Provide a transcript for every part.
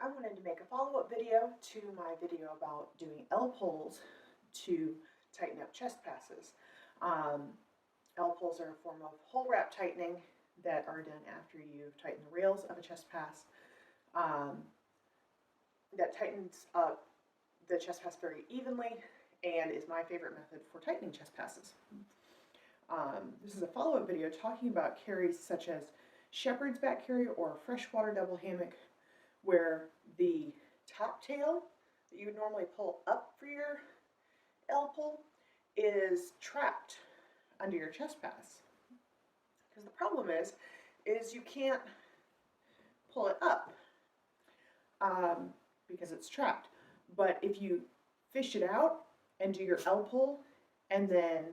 I wanted to make a follow-up video to my video about doing L-pulls to tighten up chest passes. L-pulls are a form of hole wrap tightening that are done after you've tightened the rails of a chest pass. That tightens up the chest pass very evenly and is my favorite method for tightening chest passes. This is a follow-up video talking about carries such as shepherd's back carry or freshwater double hammock, where the top tail that you would normally pull up for your L pull is trapped under your chest pass. Because the problem is you can't pull it up because it's trapped. But if you fish it out and do your L pull and then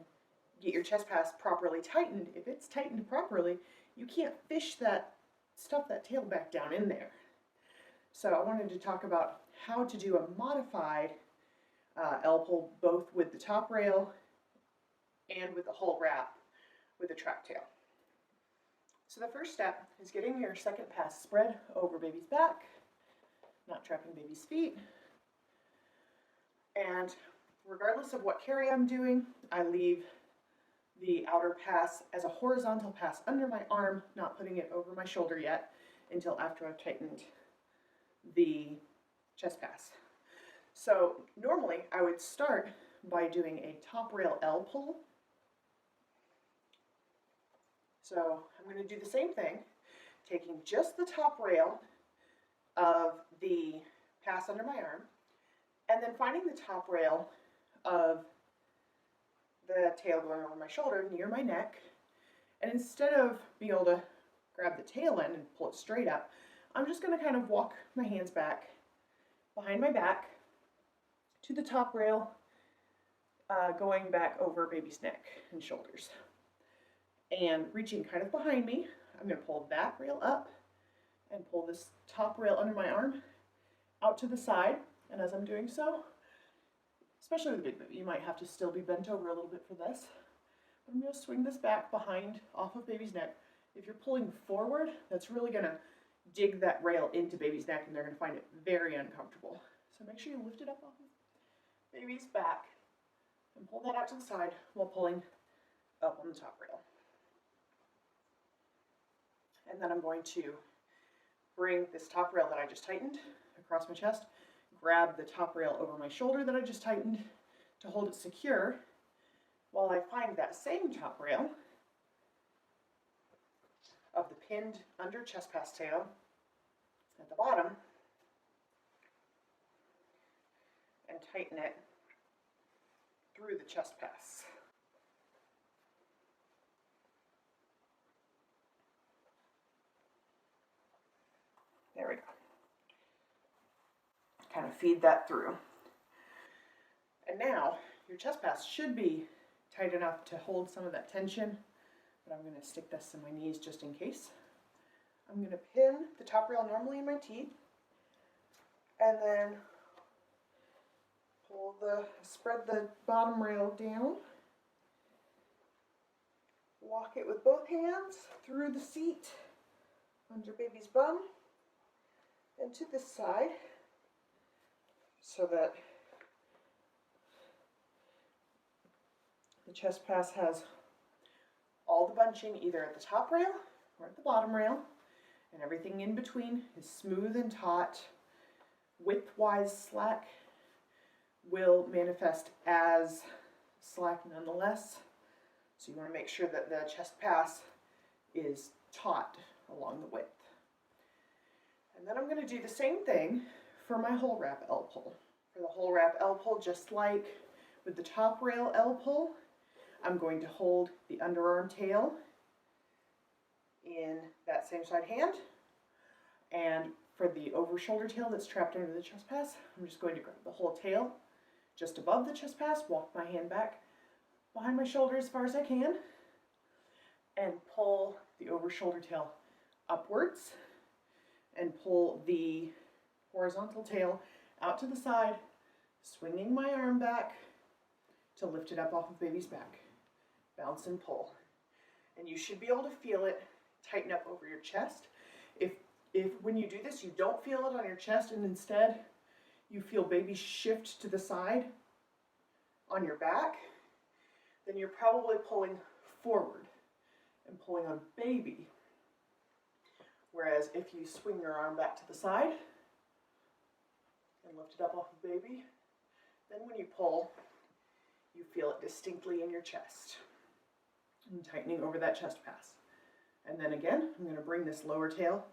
get your chest pass properly tightened, if it's tightened properly, you can't fish that, stuff that tail back down in there. So I wanted to talk about how to do a modified L pull, both with the top rail and with the hole wrap with the trap tail. So the first step is getting your second pass spread over baby's back, not trapping baby's feet. And regardless of what carry I'm doing, I leave the outer pass as a horizontal pass under my arm, not putting it over my shoulder yet until after I've tightened the chest pass. So normally I would start by doing a top rail L pull. So I'm going to do the same thing, taking just the top rail of the pass under my arm, and then finding the top rail of the tail going over my shoulder near my neck. And instead of being able to grab the tail end and pull it straight up, I'm just going to kind of walk my hands back behind my back to the top rail, going back over baby's neck and shoulders. And reaching kind of behind me, I'm going to pull that rail up and pull this top rail under my arm out to the side. And as I'm doing so, especially with a big baby, you might have to still be bent over a little bit for this. But I'm going to swing this back behind off of baby's neck. If you're pulling forward, that's really going to dig that rail into baby's neck and they're going to find it very uncomfortable. So make sure you lift it up off of baby's back and pull that out to the side while pulling up on the top rail. And then I'm going to bring this top rail that I just tightened across my chest, grab the top rail over my shoulder that I just tightened to hold it secure while I find that same top rail of the pinned under chest pass tail at the bottom and tighten it through the chest pass. There we go. Kind of feed that through. And now your chest pass should be tight enough to hold some of that tension, but I'm going to stick this in my knees just in case. I'm going to pin the top rail normally in my teeth and then spread the bottom rail down, walk it with both hands through the seat under baby's bum and to this side so that the chest pass has all the bunching either at the top rail or at the bottom rail, and everything in between is smooth and taut. Width-wise slack will manifest as slack nonetheless, so you want to make sure that the chest pass is taut along the width. And then I'm going to do the same thing for my hole wrap L pull. For the hole wrap L pull, just like with the top rail L pull, I'm going to hold the underarm tail in that same side hand. And for the over shoulder tail that's trapped under the chest pass, I'm just going to grab the whole tail just above the chest pass, walk my hand back behind my shoulder as far as I can, and pull the over shoulder tail upwards and pull the horizontal tail out to the side, swinging my arm back to lift it up off of baby's back. Bounce and pull. And you should be able to feel it tighten up over your chest. If If when you do this, you don't feel it on your chest and instead you feel baby shift to the side on your back, then you're probably pulling forward and pulling on baby. Whereas if you swing your arm back to the side and lift it up off of baby, then when you pull, you feel it distinctly in your chest and tightening over that chest pass. And then again, I'm going to bring this lower tail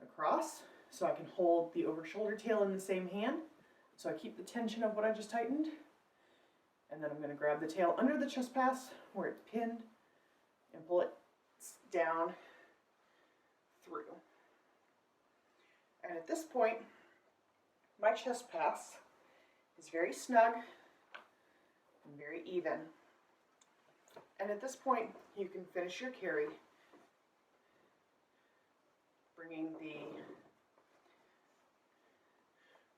across so I can hold the over shoulder tail in the same hand. So I keep the tension of what I just tightened. And then I'm going to grab the tail under the chest pass where it's pinned and pull it down through. And at this point, my chest pass is very snug and very even. And at this point, you can finish your carry, bringing the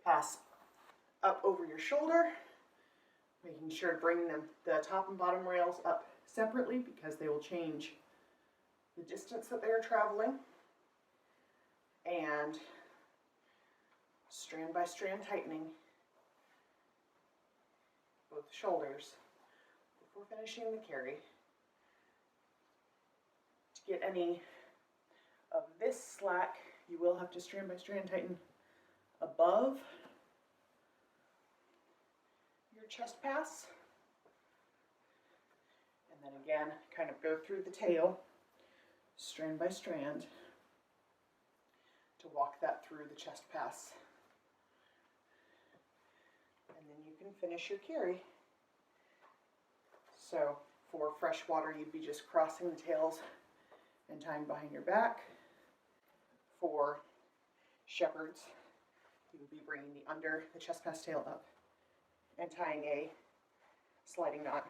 pass up over your shoulder, making sure to bring the top and bottom rails up separately because they will change the distance that they are traveling, and strand by strand tightening both shoulders before finishing the carry. To get any of this slack, you will have to strand by strand tighten above your chest pass, and then again kind of go through the tail strand by strand to walk that through the chest pass, and then you can finish your carry. So for freshwater, you'd be just crossing the tails and tying behind your back. For shepherds, you would be bringing the under the chest pass tail up and tying a sliding knot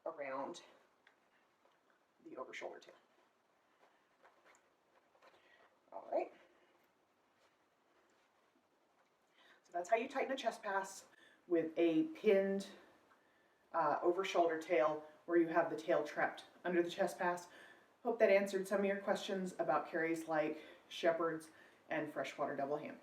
around the over shoulder tail. All right. So that's how you tighten a chest pass with a pinned over shoulder tail where you have the tail trapped under the chest pass. Hope that answered some of your questions about carries like shepherds and freshwater double hammock.